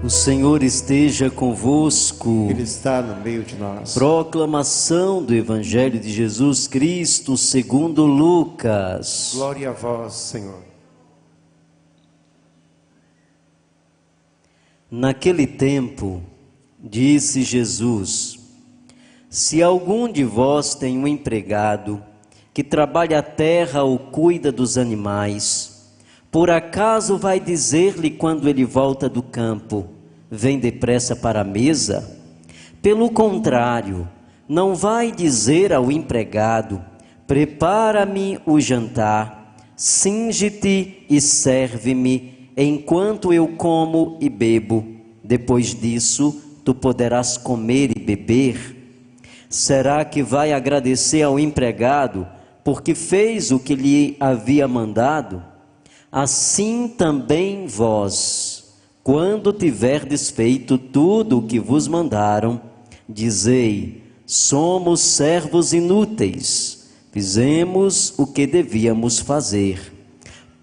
O Senhor esteja convosco. Ele está no meio de nós. Proclamação do Evangelho de Jesus Cristo segundo Lucas. Glória a vós, Senhor. Naquele tempo, disse Jesus: se algum de vós tem um empregado que trabalha a terra ou cuida dos animais, por acaso vai dizer-lhe quando ele volta do campo: vem depressa para a mesa? Pelo contrário, não vai dizer ao empregado: prepara-me o jantar, cinge-te e serve-me, enquanto eu como e bebo. Depois disso, tu poderás comer e beber. Será que vai agradecer ao empregado porque fez o que lhe havia mandado? Assim também vós, quando tiverdes feito tudo o que vos mandaram, dizei: somos servos inúteis, fizemos o que devíamos fazer.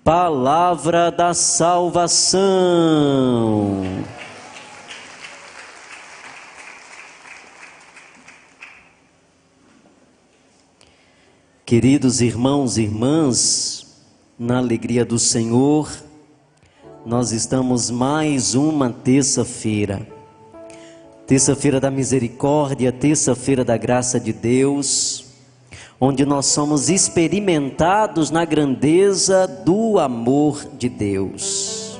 Palavra da salvação. Queridos irmãos e irmãs, na alegria do Senhor, nós estamos mais uma terça-feira da misericórdia, terça-feira da graça de Deus, onde nós somos experimentados na grandeza do amor de Deus.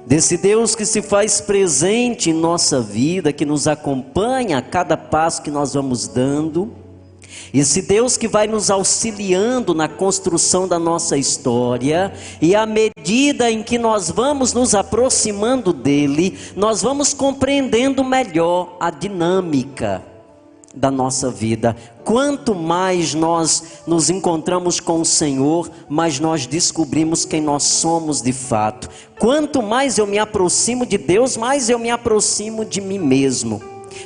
Desse Deus que se faz presente em nossa vida, que nos acompanha a cada passo que nós vamos dando. Esse Deus que vai nos auxiliando na construção da nossa história, e à medida em que nós vamos nos aproximando dele, nós vamos compreendendo melhor a dinâmica da nossa vida. Quanto mais nós nos encontramos com o Senhor, mais nós descobrimos quem nós somos de fato. Quanto mais eu me aproximo de Deus, mais eu me aproximo de mim mesmo,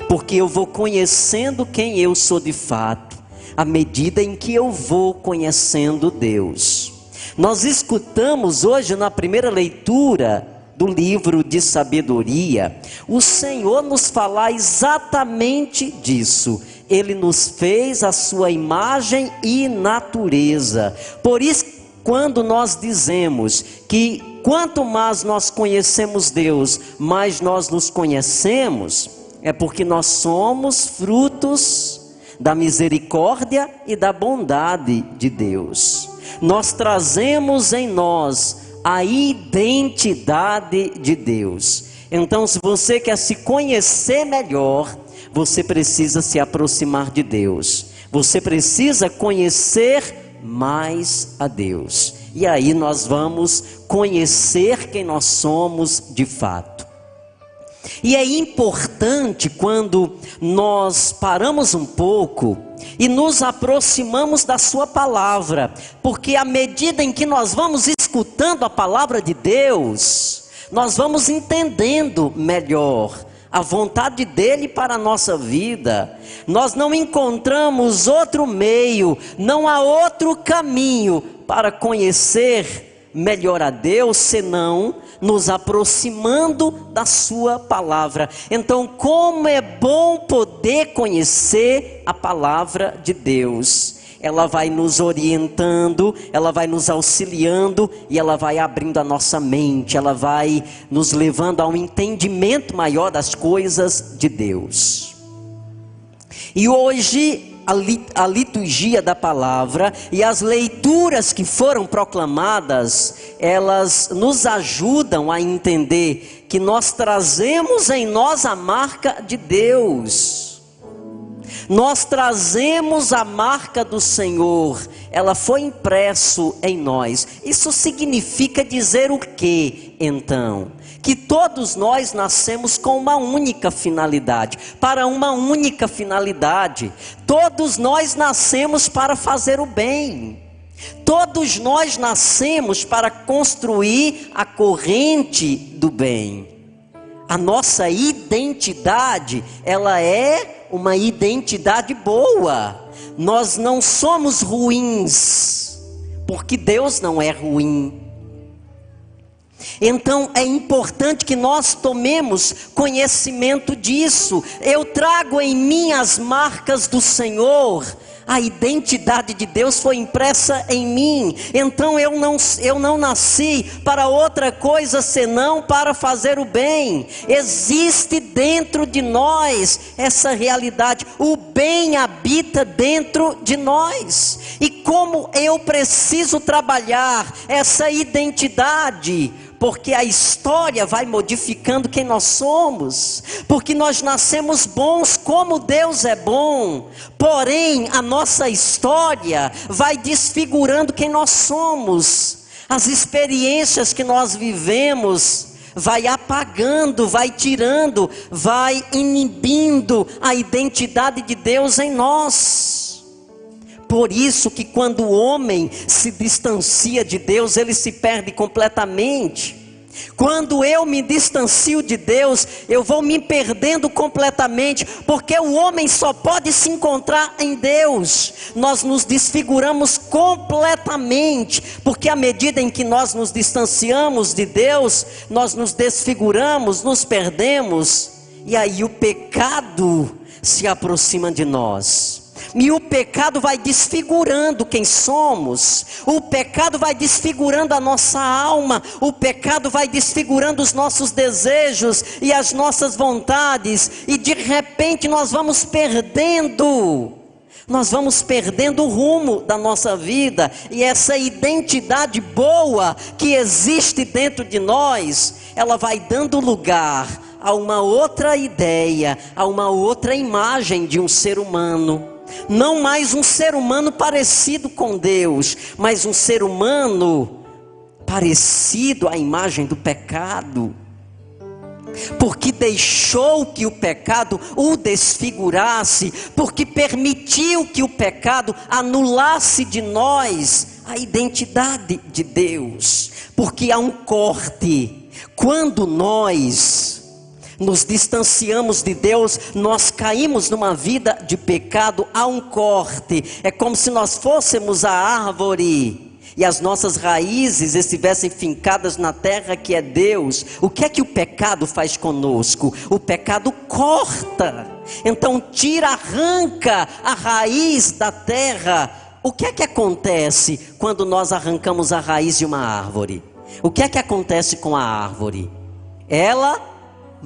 porque eu vou conhecendo quem eu sou de fato, à medida em que eu vou conhecendo Deus. Nós escutamos hoje na primeira leitura do livro de sabedoria, o Senhor nos falar exatamente disso. Ele nos fez a sua imagem e natureza. Por isso, quando nós dizemos que quanto mais nós conhecemos Deus, mais nós nos conhecemos, é porque nós somos frutos da misericórdia e da bondade de Deus. Nós trazemos em nós a identidade de Deus. Então, se você quer se conhecer melhor, você precisa se aproximar de Deus. Você precisa conhecer mais a Deus. E aí nós vamos conhecer quem nós somos de fato. E é importante quando nós paramos um pouco e nos aproximamos da sua palavra, porque à medida em que nós vamos escutando a palavra de Deus, nós vamos entendendo melhor a vontade dele para a nossa vida. Nós não encontramos outro meio, não há outro caminho para conhecer melhor a Deus, senão nos aproximando da sua palavra. Então, como é bom poder conhecer a palavra de Deus. Ela vai nos orientando, ela vai nos auxiliando e ela vai abrindo a nossa mente, ela vai nos levando a um entendimento maior das coisas de Deus. E hoje a liturgia da palavra e as leituras que foram proclamadas, elas nos ajudam a entender que nós trazemos em nós a marca de Deus. Nós trazemos a marca do Senhor, ela foi impresso em nós. Isso significa dizer o que então? Que todos nós nascemos com uma única finalidade, para uma única finalidade. Todos nós nascemos para fazer o bem. Todos nós nascemos para construir a corrente do bem. A nossa identidade, ela é uma identidade boa. Nós não somos ruins, porque Deus não é ruim. Então é importante que nós tomemos conhecimento disso. Eu trago em mim as marcas do Senhor. A identidade de Deus foi impressa em mim. Então eu não nasci para outra coisa senão para fazer o bem. Existe dentro de nós essa realidade. O bem habita dentro de nós. E como eu preciso trabalhar essa identidade? Porque a história vai modificando quem nós somos. Porque nós nascemos bons como Deus é bom. Porém, a nossa história vai desfigurando quem nós somos. As experiências que nós vivemos vai apagando, vai tirando, vai inibindo a identidade de Deus em nós. Por isso que quando o homem se distancia de Deus, ele se perde completamente. Quando eu me distancio de Deus, eu vou me perdendo completamente, porque o homem só pode se encontrar em Deus. Nós nos desfiguramos completamente, porque à medida em que nós nos distanciamos de Deus, nós nos desfiguramos, nos perdemos, e aí o pecado se aproxima de nós. E o pecado vai desfigurando quem somos. O pecado vai desfigurando a nossa alma. O pecado vai desfigurando os nossos desejos e as nossas vontades. E de repente nós vamos perdendo o rumo da nossa vida. E essa identidade boa que existe dentro de nós, ela vai dando lugar a uma outra ideia, a uma outra imagem de um ser humano. Não mais um ser humano parecido com Deus, mas um ser humano parecido à imagem do pecado. Porque deixou que o pecado o desfigurasse, porque permitiu que o pecado anulasse de nós a identidade de Deus. Porque há um corte. Quando nós nos distanciamos de Deus, nós caímos numa vida de pecado. Há um corte. É como se nós fôssemos a árvore e as nossas raízes estivessem fincadas na terra que é Deus. O que é que o pecado faz conosco? O pecado corta. Então tira, arranca a raiz da terra. O que é que acontece quando nós arrancamos a raiz de uma árvore? O que é que acontece com a árvore? Ela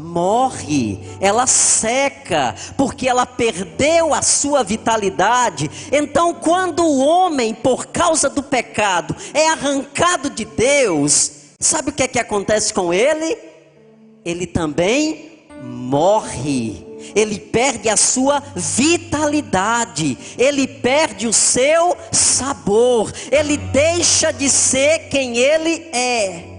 morre, ela seca, porque ela perdeu a sua vitalidade. Então quando o homem, por causa do pecado, é arrancado de Deus, sabe o que é que acontece com ele? Ele também morre. Ele perde a sua vitalidade, ele perde o seu sabor, ele deixa de ser quem ele é.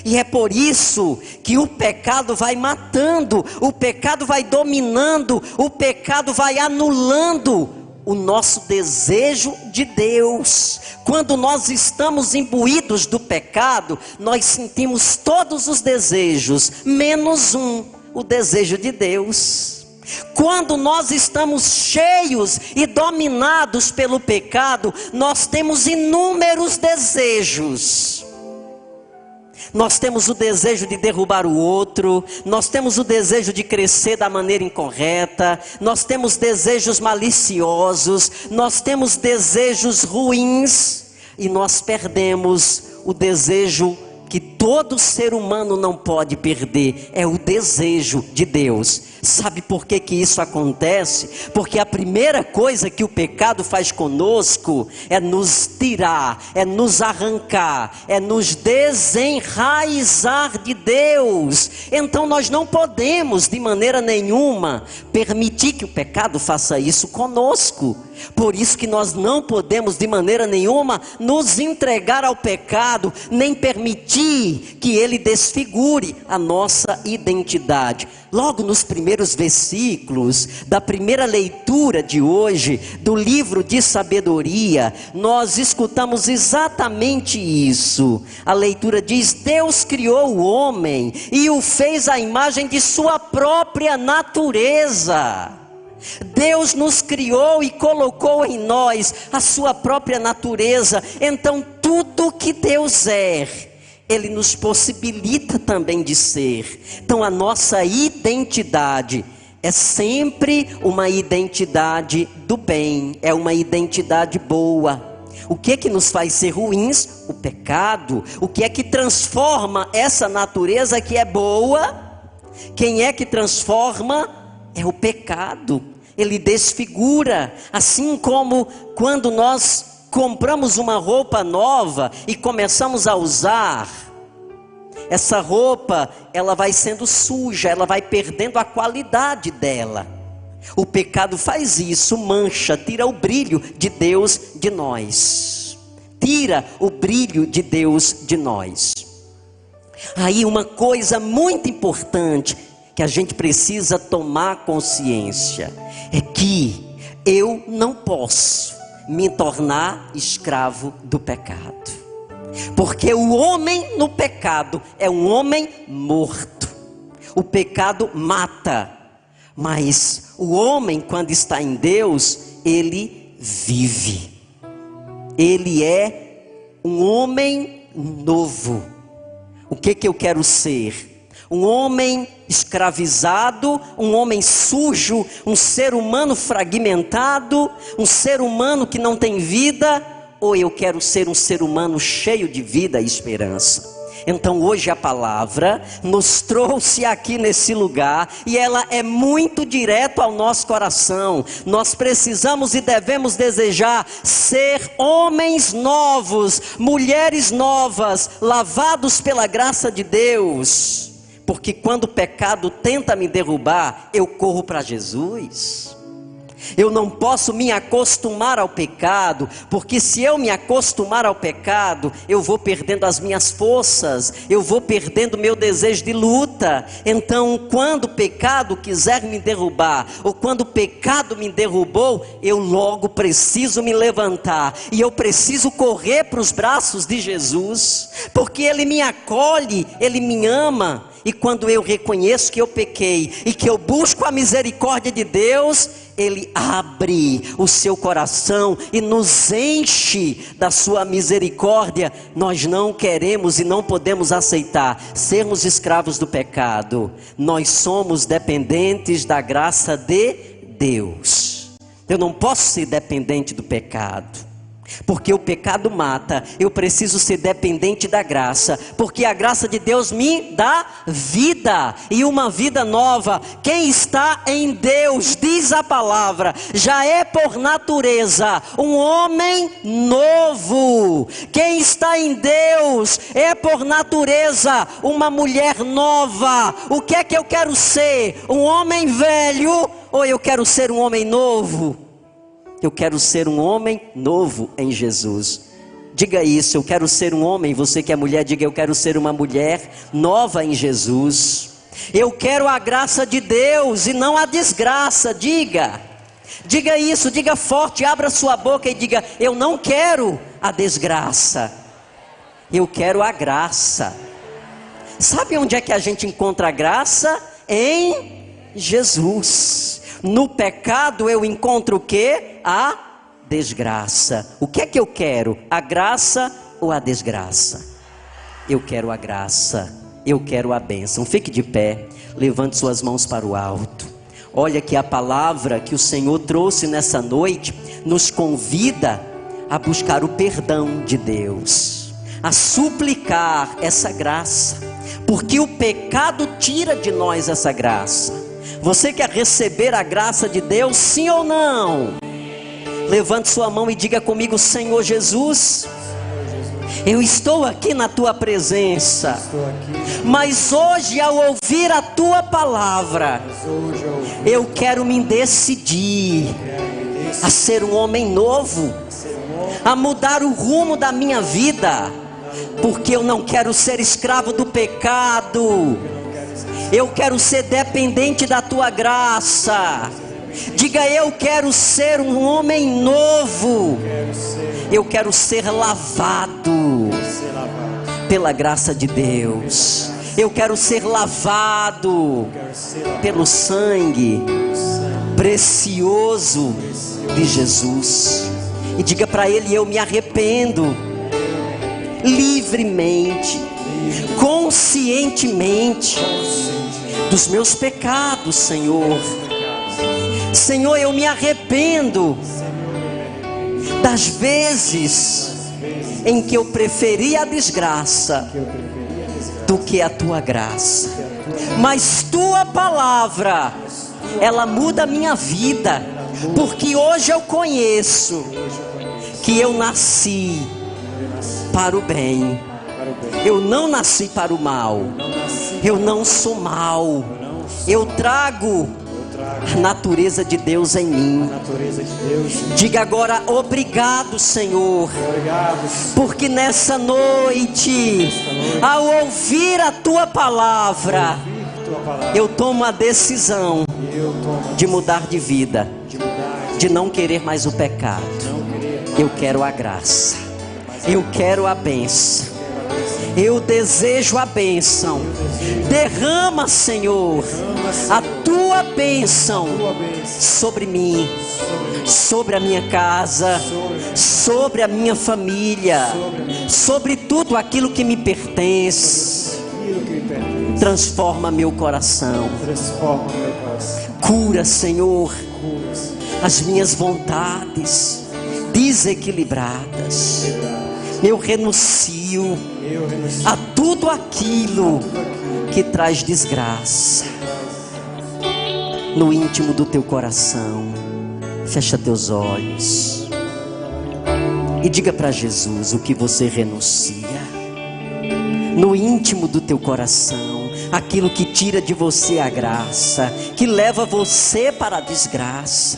E é por isso que o pecado vai matando, o pecado vai dominando, o pecado vai anulando o nosso desejo de Deus. Quando nós estamos imbuídos do pecado, nós sentimos todos os desejos, menos um, o desejo de Deus. Quando nós estamos cheios e dominados pelo pecado, nós temos inúmeros desejos. Nós temos o desejo de derrubar o outro, nós temos o desejo de crescer da maneira incorreta, nós temos desejos maliciosos, nós temos desejos ruins, e nós perdemos o desejo que todo ser humano não pode perder, é o desejo de Deus. Sabe por que que isso acontece? Porque a primeira coisa que o pecado faz conosco é nos tirar, é nos arrancar, é nos desenraizar de Deus. Então nós não podemos de maneira nenhuma permitir que o pecado faça isso conosco. Por isso que nós não podemos de maneira nenhuma nos entregar ao pecado, nem permitir que ele desfigure a nossa identidade. Logo nos primeiros versículos da primeira leitura de hoje, do livro de sabedoria, nós escutamos exatamente isso. A leitura diz: Deus criou o homem e o fez à imagem de sua própria natureza. Deus nos criou e colocou em nós a sua própria natureza. Então tudo que Deus é, Ele nos possibilita também de ser. Então a nossa identidade é sempre uma identidade do bem, é uma identidade boa. O que é que nos faz ser ruins? O pecado. O que é que transforma essa natureza que é boa? Quem é que transforma? É o pecado. Ele desfigura. Assim como quando nós compramos uma roupa nova e começamos a usar, essa roupa, ela vai sendo suja, ela vai perdendo a qualidade dela. O pecado faz isso, mancha, tira o brilho de Deus de nós. Tira o brilho de Deus de nós. Aí uma coisa muito importante que a gente precisa tomar consciência é que eu não posso me tornar escravo do pecado. Porque o homem no pecado é um homem morto. O pecado mata. Mas o homem, quando está em Deus, ele vive. Ele é um homem novo. O que eu quero ser? Um homem escravizado, um homem sujo, um ser humano fragmentado, um ser humano que não tem vida? Ou eu quero ser um ser humano cheio de vida e esperança? Então hoje a palavra nos trouxe aqui nesse lugar e ela é muito direto ao nosso coração. Nós precisamos e devemos desejar ser homens novos, mulheres novas, lavados pela graça de Deus. Porque quando o pecado tenta me derrubar, eu corro para Jesus. Eu não posso me acostumar ao pecado, porque se eu me acostumar ao pecado, eu vou perdendo as minhas forças, eu vou perdendo meu desejo de luta. Então quando o pecado quiser me derrubar, ou quando o pecado me derrubou, eu logo preciso me levantar, e eu preciso correr para os braços de Jesus, porque Ele me acolhe, Ele me ama. E quando eu reconheço que eu pequei e que eu busco a misericórdia de Deus, Ele abre o seu coração e nos enche da sua misericórdia. Nós não queremos e não podemos aceitar sermos escravos do pecado. Nós somos dependentes da graça de Deus. Eu não posso ser dependente do pecado, porque o pecado mata. Eu preciso ser dependente da graça, porque a graça de Deus me dá vida, e uma vida nova. Quem está em Deus, diz a palavra, já é por natureza um homem novo. Quem está em Deus é por natureza uma mulher nova. O que é que eu quero ser? Um homem velho ou eu quero ser um homem novo? Eu quero ser um homem novo em Jesus. Diga isso, eu quero ser um homem. Você que é mulher, diga: eu quero ser uma mulher nova em Jesus. Eu quero a graça de Deus e não a desgraça. Diga isso, diga forte, abra sua boca e diga: eu não quero a desgraça, eu quero a graça. Sabe onde é que a gente encontra a graça? Em Jesus. No pecado eu encontro o que? A desgraça. O que é que eu quero? A graça ou a desgraça? Eu quero a graça, eu quero a bênção. Fique de pé, levante suas mãos para o alto. Olha que a palavra que o Senhor trouxe nessa noite nos convida a buscar o perdão de Deus, a suplicar essa graça, porque o pecado tira de nós essa graça. Você quer receber a graça de Deus, sim ou não? Levante sua mão e diga comigo: Senhor Jesus, eu estou aqui na tua presença, mas hoje ao ouvir a tua palavra, eu quero me decidir a ser um homem novo, a mudar o rumo da minha vida, porque eu não quero ser escravo do pecado. Eu quero ser dependente da tua graça. Diga: eu quero ser um homem novo. Eu quero ser lavado pela graça de Deus. Eu quero ser lavado pelo sangue precioso de Jesus. E diga para Ele: eu me arrependo livremente conscientemente dos meus pecados, Senhor. Senhor, eu me arrependo das vezes em que eu preferi a desgraça do que a tua graça. Mas tua palavra, ela muda a minha vida, porque hoje eu conheço que eu nasci para o bem. Eu não nasci para o mal. Eu não sou mal. Eu trago a natureza de Deus em mim. Diga agora: obrigado, Senhor, porque nessa noite, ao ouvir a tua palavra, eu tomo a decisão de mudar de vida, de não querer mais o pecado. Eu quero a graça, eu quero a bênção, eu desejo a bênção. Derrama, Senhor, a tua bênção sobre mim, sobre a minha casa, sobre a minha família, sobre tudo aquilo que me pertence. Transforma meu coração. Cura, Senhor, as minhas vontades desequilibradas. Eu renuncio a tudo aquilo que traz desgraça. No íntimo do teu coração, fecha teus olhos e diga para Jesus o que você renuncia. No íntimo do teu coração, aquilo que tira de você a graça, que leva você para a desgraça,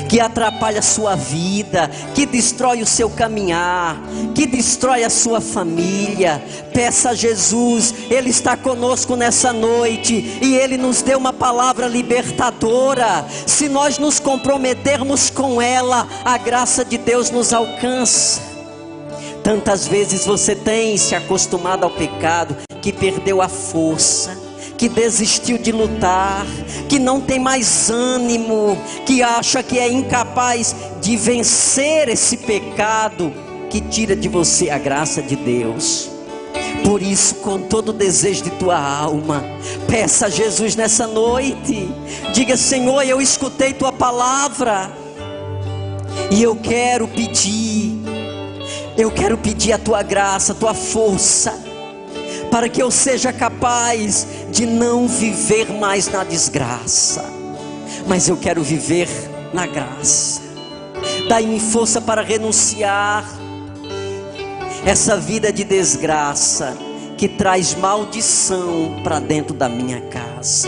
que atrapalha a sua vida, que destrói o seu caminhar, que destrói a sua família. Peça a Jesus, Ele está conosco nessa noite e Ele nos deu uma palavra libertadora. Se nós nos comprometermos com ela, a graça de Deus nos alcança. Tantas vezes você tem se acostumado ao pecado, que perdeu a força, que desistiu de lutar, que não tem mais ânimo, que acha que é incapaz de vencer esse pecado que tira de você a graça de Deus. Por isso, com todo o desejo de tua alma, peça a Jesus nessa noite. Diga: Senhor, eu escutei tua palavra e eu quero pedir a tua graça, a tua força, para que eu seja capaz de não viver mais na desgraça, mas eu quero viver na graça. Dai-me força para renunciar essa vida de desgraça que traz maldição para dentro da minha casa,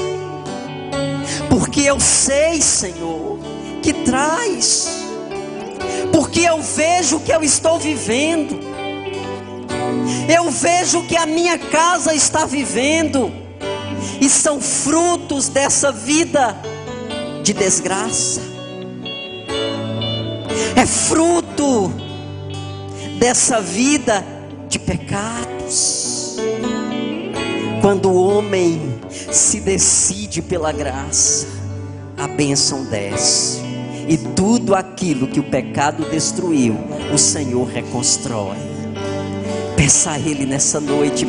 porque eu sei, Senhor, que traz, porque eu vejo o que eu estou vivendo, eu vejo o que a minha casa está vivendo, e são frutos dessa vida de desgraça, é fruto dessa vida de pecados. Quando o homem se decide pela graça, a bênção desce, e tudo aquilo que o pecado destruiu, o Senhor reconstrói. Peça a Ele nessa noite,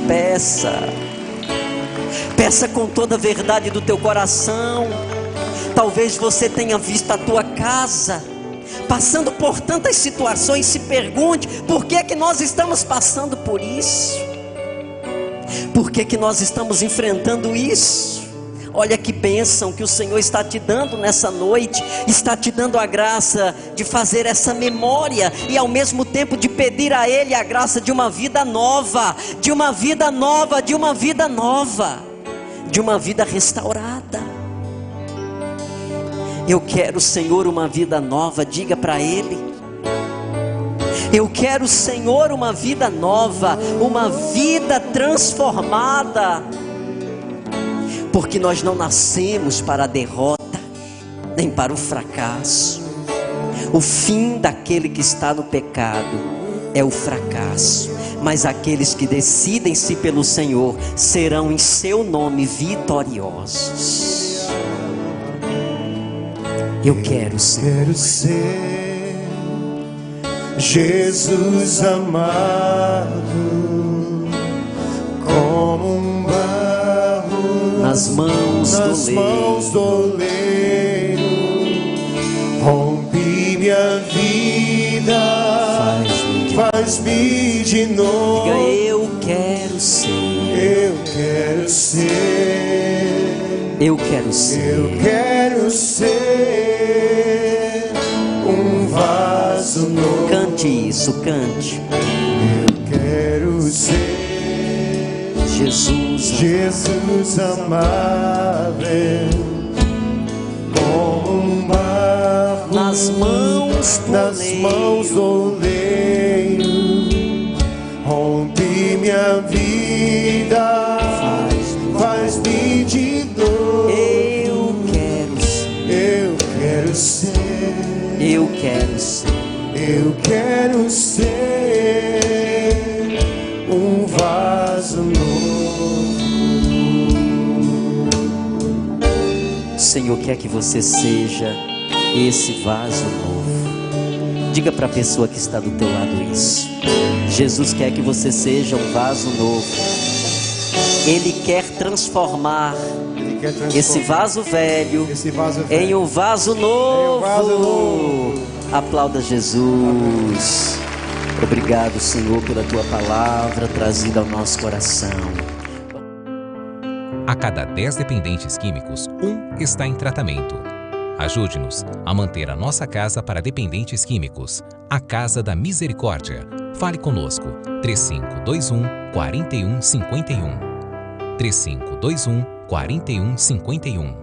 peça com toda a verdade do teu coração. Talvez você tenha visto a tua casa passando por tantas situações, se pergunte: por que é que nós estamos passando por isso? Por que é que nós estamos enfrentando isso? Olha que bênção que o Senhor está te dando nessa noite. Está te dando a graça de fazer essa memória, e ao mesmo tempo de pedir a Ele a graça de uma vida nova, de uma vida nova, de uma vida nova, de uma vida restaurada. Eu quero, Senhor, uma vida nova. Diga para Ele: eu quero, Senhor, uma vida nova, uma vida transformada. Porque nós não nascemos para a derrota, nem para o fracasso. O fim daquele que está no pecado é o fracasso, mas aqueles que decidem-se pelo Senhor serão em seu nome vitoriosos. Eu quero ser Jesus amado, nas mãos do oleiro. Rompe minha vida, faz-me de novo. Diga, eu quero ser. Eu quero ser. Eu quero ser. Eu quero ser um vaso novo. Cante isso, cante. Eu quero ser Jesus amável, como um barro nas mãos do oleiro. Rompe minha vida, faz-me de novo. Eu quero ser. Eu quero ser. Eu quero ser um vaso novo. O Senhor quer que você seja esse vaso novo. Diga para a pessoa que está do teu lado isso. Jesus quer que você seja um vaso novo. Ele quer transformar esse vaso velho em um vaso novo. Aplauda Jesus. Obrigado, Senhor, pela tua palavra trazida ao nosso coração. A cada 10 dependentes químicos, 1 está em tratamento. Ajude-nos a manter a nossa casa para dependentes químicos, a Casa da Misericórdia. Fale conosco, 3521-4151. 3521-4151.